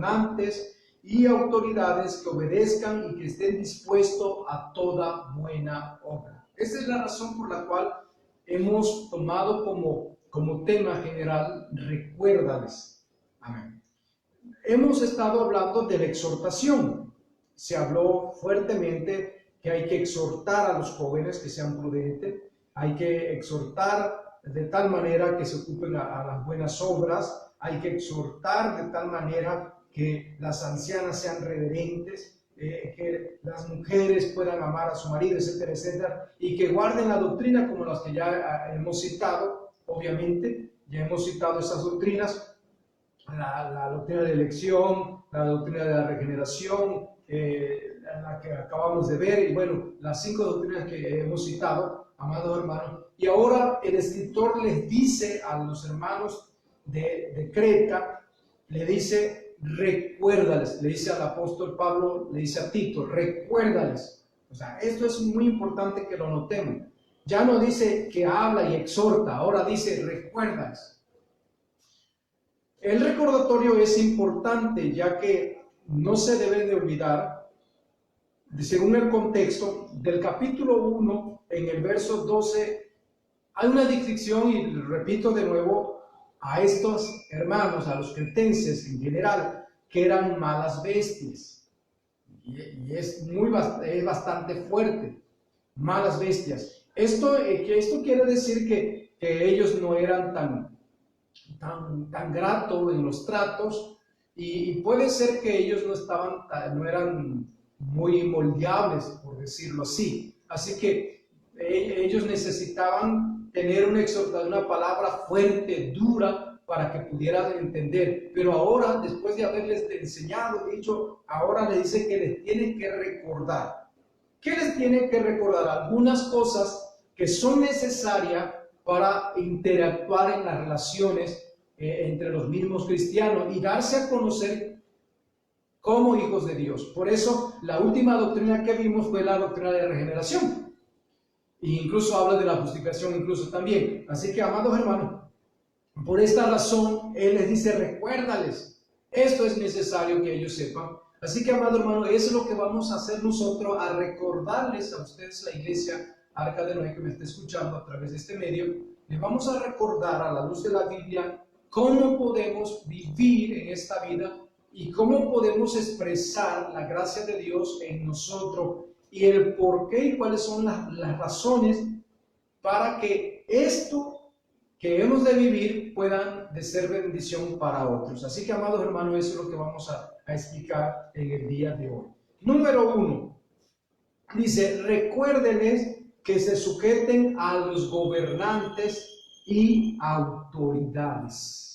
gobernantes y autoridades que obedezcan y que estén dispuestos a toda buena obra. Esta es la razón por la cual hemos tomado como tema general, recuérdales. Amén. Hemos estado hablando de la exhortación. Se habló fuertemente que hay que exhortar a los jóvenes que sean prudentes, hay que exhortar de tal manera que se ocupen a las buenas obras, hay que exhortar de tal manera que las ancianas sean reverentes, que las mujeres puedan amar a su marido, etcétera, etcétera, y que guarden la doctrina como las que ya hemos citado. Obviamente, ya hemos citado esas doctrinas, la doctrina de elección, la doctrina de la regeneración, la que acabamos de ver, y bueno, las 5 doctrinas que hemos citado, amados hermanos. Y ahora el escritor les dice a los hermanos de Creta, le dice, recuérdales, le dice al apóstol Pablo, le dice a Tito, recuérdales. O sea, esto es muy importante que lo notemos. Ya no dice que habla y exhorta, ahora dice recuérdales. El recordatorio es importante, ya que no se debe de olvidar, según el contexto, del capítulo 1, en el verso 12, hay una descripción, y repito de nuevo, a estos hermanos, a los cretenses en general, que eran malas bestias. Y es bastante fuerte, malas bestias. Esto quiere decir que ellos no eran tan gratos en los tratos, y puede ser que ellos no eran muy moldeables, por decirlo así. Así que ellos necesitaban tener una palabra fuerte, dura, para que pudieran entender. Pero ahora, después de haberles enseñado, dicho, ahora le dice que les tienen que recordar. ¿Qué les tienen que recordar? Algunas cosas que son necesarias para interactuar en las relaciones entre los mismos cristianos y darse a conocer como hijos de Dios. Por eso, la última doctrina que vimos fue la doctrina de regeneración. E incluso habla de la justificación, incluso también. Así que, amados hermanos, por esta razón, Él les dice, recuérdales. Esto es necesario que ellos sepan. Así que, amado hermano, eso es lo que vamos a hacer nosotros, a recordarles a ustedes, la iglesia Arca de Noé, que me está escuchando a través de este medio. Les vamos a recordar a la luz de la Biblia cómo podemos vivir en esta vida y cómo podemos expresar la gracia de Dios en nosotros, y el por qué y cuáles son las razones para que esto que hemos de vivir puedan de ser bendición para otros. Así que, amados hermanos, eso es lo que vamos a explicar en el día de hoy. Número 1, dice, recuérdenles que se sujeten a los gobernantes y autoridades.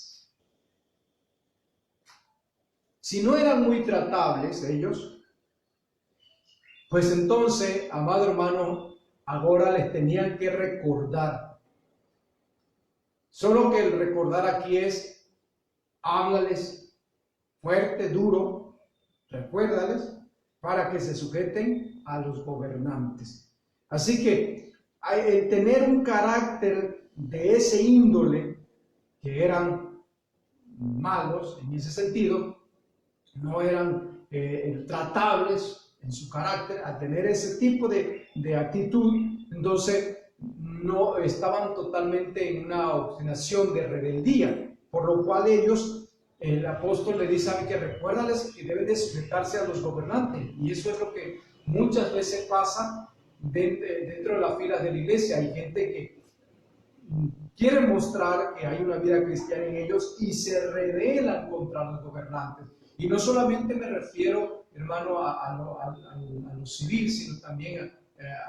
Si no eran muy tratables ellos, pues entonces, amado hermano, ahora les tenían que recordar. Solo que el recordar aquí es, háblales fuerte, duro, recuérdales para que se sujeten a los gobernantes. Así que el tener un carácter de ese índole, que eran malos en ese sentido, no eran tratables en su carácter, al tener ese tipo de actitud, entonces no estaban totalmente en una obstinación de rebeldía, por lo cual ellos, el apóstol le dice que recuérdales que deben de sujetarse a los gobernantes, y eso es lo que muchas veces pasa dentro de las filas de la iglesia. Hay gente que quiere mostrar que hay una vida cristiana en ellos y se rebelan contra los gobernantes. Y no solamente me refiero, hermano, a lo civil, sino también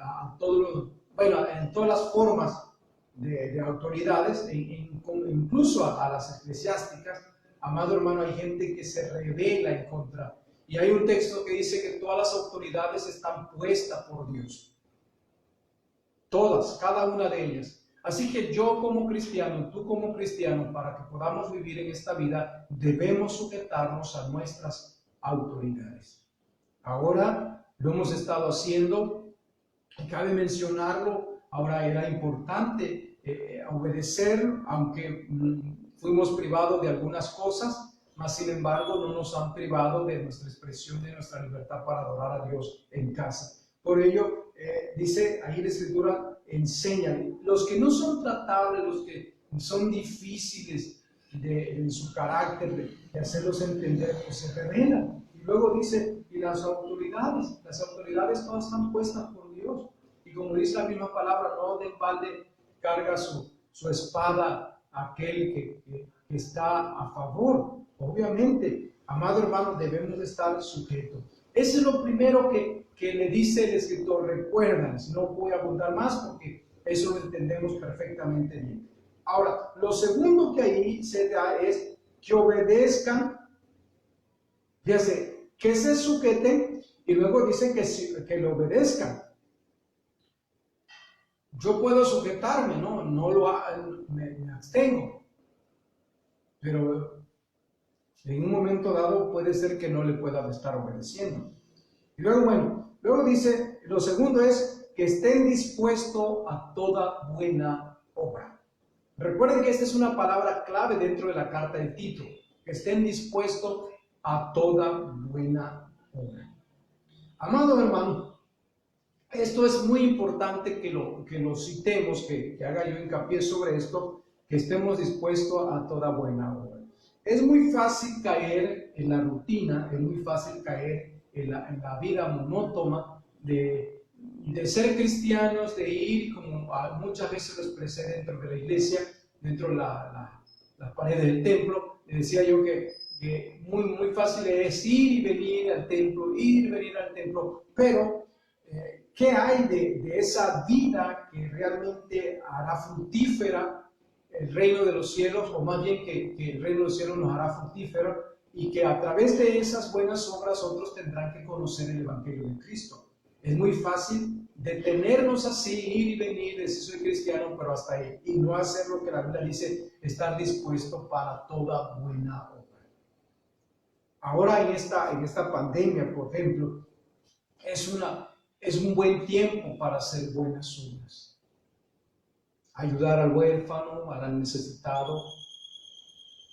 a todos en todas las formas de autoridades, incluso a las eclesiásticas. Amado hermano, hay gente que se rebela en contra. Y hay un texto que dice que todas las autoridades están puestas por Dios. Todas, cada una de ellas. Así que yo como cristiano, tú como cristiano, para que podamos vivir en esta vida, debemos sujetarnos a nuestras autoridades. Ahora lo hemos estado haciendo, y cabe mencionarlo, ahora era importante obedecer, aunque fuimos privados de algunas cosas, mas sin embargo no nos han privado de nuestra expresión, de nuestra libertad para adorar a Dios en casa. Por ello, dice ahí la Escritura, enseñan. Los que no son tratables, los que son difíciles en su carácter, de hacerlos entender, pues se revelan. Y luego dice, y las autoridades todas están puestas por Dios. Y como dice la misma palabra, no de balde carga su espada aquel que está a favor. Obviamente, amado hermano, debemos de estar sujetos. Eso es lo primero que le dice el escritor. Recuerdan, no voy a abundar más porque eso lo entendemos perfectamente bien. Ahora, lo segundo que ahí se da es que obedezcan, fíjense, que se sujeten, y luego dice que lo obedezcan. Yo puedo sujetarme, me abstengo, pero en un momento dado puede ser que no le pueda estar obedeciendo. Y luego dice, lo segundo es que estén dispuestos a toda buena obra. Recuerden que esta es una palabra clave dentro de la carta de Tito, que estén dispuestos a toda buena obra. Amado hermano, esto es muy importante que lo citemos, que haga yo hincapié sobre esto, que estemos dispuestos a toda buena obra. Es muy fácil caer en la rutina, es muy fácil caer en la vida monótona de ser cristianos, de ir, como muchas veces lo expresé dentro de la iglesia, dentro de las paredes del templo. Decía yo que muy fácil es ir y venir al templo, pero ¿qué hay de esa vida que realmente hará fructífera el reino de los cielos, o más bien que el reino de los cielos nos hará fructífero, y que a través de esas buenas obras otros tendrán que conocer el Evangelio de Cristo? Es muy fácil detenernos así, ir y venir, decir soy cristiano, pero hasta ahí, y no hacer lo que la Biblia dice, estar dispuesto para toda buena obra. Ahora en esta pandemia, por ejemplo, es un buen tiempo para hacer buenas obras. Ayudar al huérfano, al necesitado.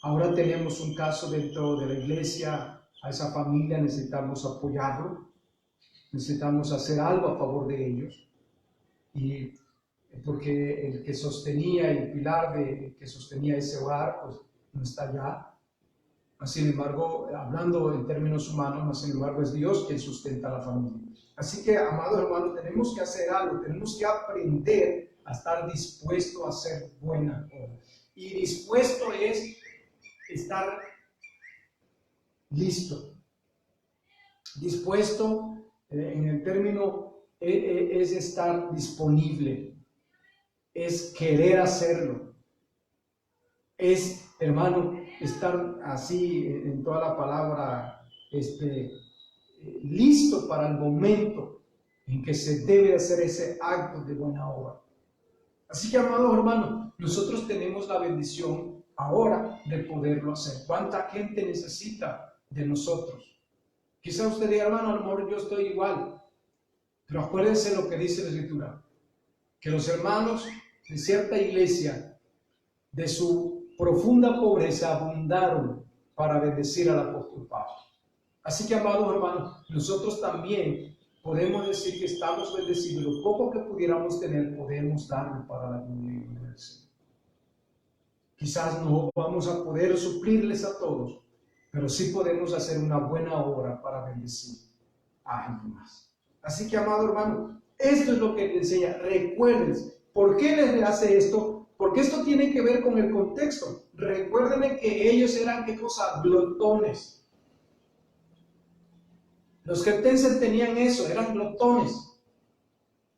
Ahora tenemos un caso dentro de la iglesia, a esa familia necesitamos apoyarlo, necesitamos hacer algo a favor de ellos, y porque el que sostenía, el pilar que sostenía ese hogar, pues no está ya. Sin embargo, hablando en términos humanos, sin embargo es Dios quien sustenta a la familia. Así que, amados hermanos, tenemos que hacer algo, tenemos que aprender a estar dispuesto a hacer buena obra. Y dispuesto es estar listo. Dispuesto, en el término, es estar disponible, es querer hacerlo, es, hermano, estar así en toda la palabra, listo para el momento en que se debe hacer ese acto de buena obra. Así que, amados hermanos, nosotros tenemos la bendición ahora de poderlo hacer. ¿Cuánta gente necesita de nosotros? Quizá usted diga, hermano, a lo mejor yo estoy igual, pero acuérdense lo que dice la Escritura, que los hermanos de cierta iglesia, de su profunda pobreza, abundaron para bendecir al apóstol Pablo. Así que, amados hermanos, nosotros también podemos decir que estamos bendecidos. Lo poco que pudiéramos tener, podemos darlo para la gloria del Señor. Quizás no vamos a poder suplirles a todos, pero sí podemos hacer una buena obra para bendecir a alguien más. Así que, amado hermano, esto es lo que le enseña. Recuerden, ¿por qué les hace esto? Porque esto tiene que ver con el contexto. Recuerden que ellos eran, ¿qué cosa? Glotones. Los cretenses tenían eso, eran glotones,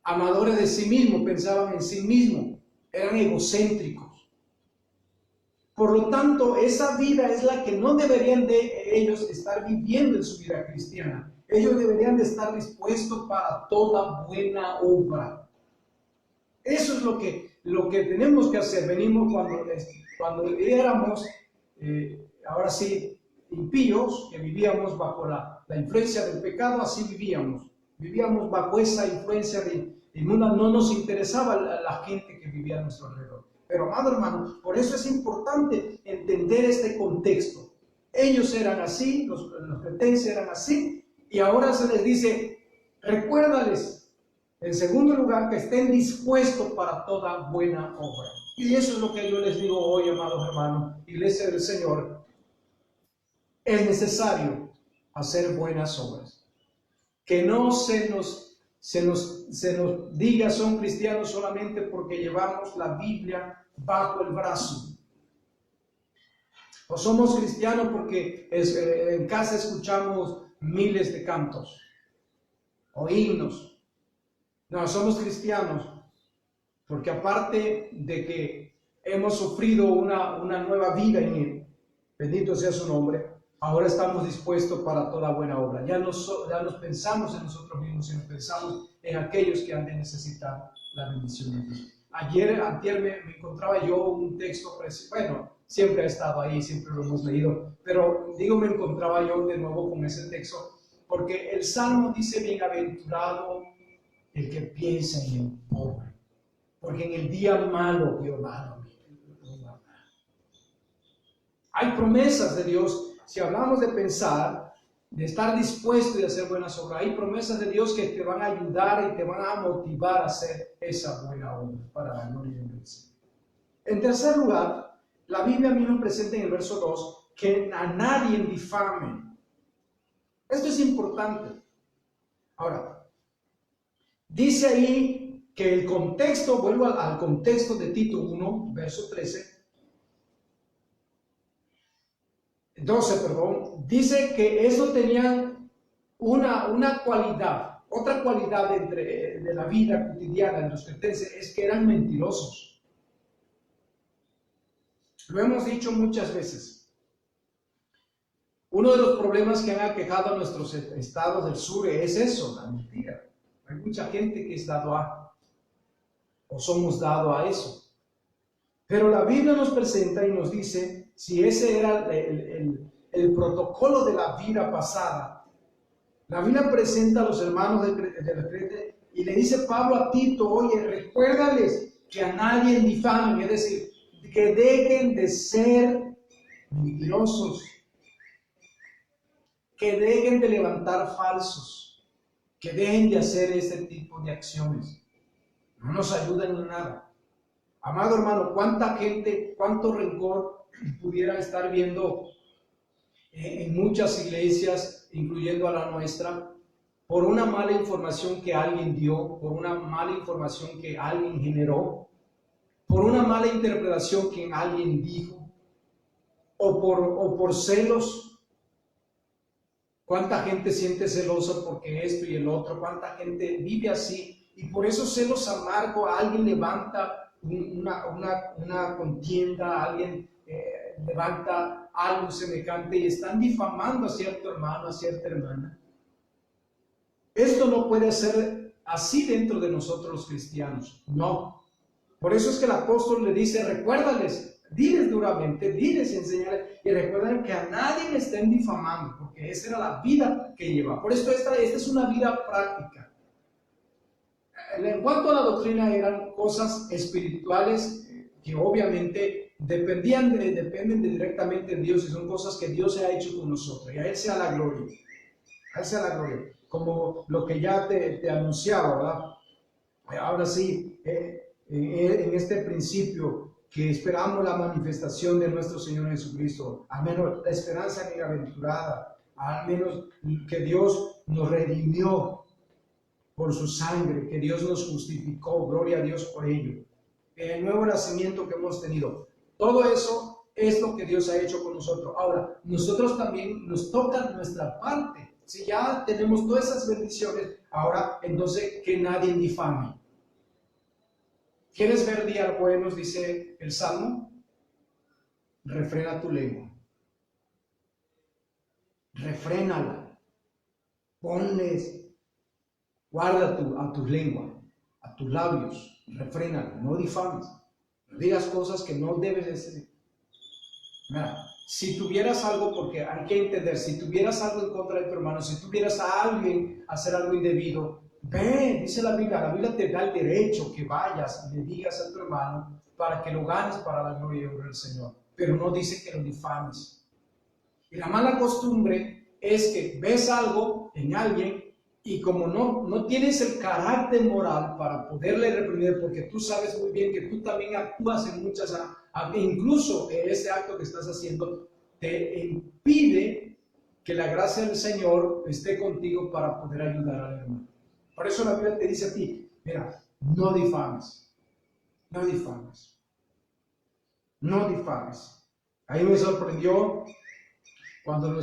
amadores de sí mismos, pensaban en sí mismos, eran egocéntricos. Por lo tanto, esa vida es la que no deberían de ellos estar viviendo en su vida cristiana. Ellos deberían de estar dispuestos para toda buena obra. Eso es lo que tenemos que hacer. Venimos cuando éramos, ahora sí, impíos, que vivíamos bajo la influencia del pecado, así vivíamos bajo esa influencia inmunda. No nos interesaba la gente que vivía a nuestro alrededor. Pero, amado hermano, por eso es importante entender este contexto. Ellos eran así, los cretenses eran así, y ahora se les dice, recuérdales, en segundo lugar, que estén dispuestos para toda buena obra. Y eso es lo que yo les digo hoy, amados hermanos, Iglesia del Señor. Es necesario hacer buenas obras. Que no se nos diga son cristianos solamente porque llevamos la Biblia bajo el brazo. O somos cristianos porque en casa escuchamos miles de cantos o himnos. No, somos cristianos porque aparte de que hemos sufrido una nueva vida en Él, bendito sea su nombre, ahora estamos dispuestos para toda buena obra. Ya no pensamos en nosotros mismos, sino pensamos en aquellos que han de necesitar la bendición de Dios. Antier me encontraba yo un texto, bueno, siempre ha estado ahí, siempre lo hemos leído, pero me encontraba yo de nuevo con ese texto, porque el Salmo dice, bienaventurado el que piensa en el pobre, porque en el día malo Jehová lo guardará. Hay promesas de Dios. Si hablamos de pensar, de estar dispuesto y de hacer buenas obras, hay promesas de Dios que te van a ayudar y te van a motivar a hacer esa buena obra para la gloria de Dios. En tercer lugar, la Biblia misma presenta en el verso 2 que a nadie difame. Esto es importante. Ahora, dice ahí que el contexto, vuelvo al contexto de Tito 1, verso 12, dice que eso tenía una cualidad, otra cualidad de la vida cotidiana de los cretenses es que eran mentirosos. Lo hemos dicho muchas veces. Uno de los problemas que han aquejado a nuestros estados del sur es eso, la mentira. Hay mucha gente que es dado a, o somos dados a eso. Pero la Biblia nos presenta y nos dice, si ese era el protocolo de la vida pasada, la Biblia presenta a los hermanos de la Crete y le dice Pablo a Tito, oye, recuérdales que a nadie difamen, es decir, que dejen de ser mentirosos, que dejen de levantar falsos, que dejen de hacer ese tipo de acciones. No nos ayudan en nada. Amado hermano, ¿cuánta gente, cuánto rencor pudiera estar viendo en muchas iglesias, incluyendo a la nuestra, por una mala información que alguien dio, por una mala información que alguien generó, por una mala interpretación que alguien dijo, o por celos? ¿Cuánta gente siente celosa porque esto y el otro? ¿Cuánta gente vive así? Y por esos celos amargos alguien levanta una contienda, alguien levanta algo semejante y están difamando a cierto hermano, a cierta hermana. Esto no puede ser así dentro de nosotros los cristianos, no. Por eso es que el apóstol le dice, recuérdales, diles duramente, diles y enseñales, y recuerden que a nadie le estén difamando, porque esa era la vida que lleva. Por eso esta es una vida práctica. En cuanto a la doctrina, eran cosas espirituales que obviamente dependen directamente de Dios y son cosas que Dios ha hecho con nosotros, y a Él sea la gloria. A Él sea la gloria. Como lo que ya te anunciaba, ¿verdad? Ahora sí, en este principio que esperamos la manifestación de nuestro Señor Jesucristo, al menos la esperanza bienaventurada, al menos que Dios nos redimió por su sangre, que Dios nos justificó, gloria a Dios por ello, el nuevo nacimiento que hemos tenido, todo eso es lo que Dios ha hecho con nosotros. Ahora, nosotros también nos toca nuestra parte. Si ya tenemos todas esas bendiciones, ahora entonces que nadie difame. ¿Quieres ver días buenos? Dice el Salmo. Refrena tu lengua. Refrénala. Ponles, guarda a tu lengua, a tus labios. Refrénala. No difames. No digas cosas que no debes decir. Mira, si tuvieras algo, porque hay que entender, si tuvieras algo en contra de tu hermano, si tuvieras a alguien hacer algo indebido, ve, dice la Biblia te da el derecho que vayas y le digas a tu hermano para que lo ganes para la gloria del Señor, pero no dice que lo difames. Y la mala costumbre es que ves algo en alguien y como no tienes el carácter moral para poderle reprimir, porque tú sabes muy bien que tú también actúas en muchas, incluso ese acto que estás haciendo te impide que la gracia del Señor esté contigo para poder ayudar al hermano. Por eso la Biblia te dice a ti, mira, no difames, no difames, no difames. Ahí me sorprendió cuando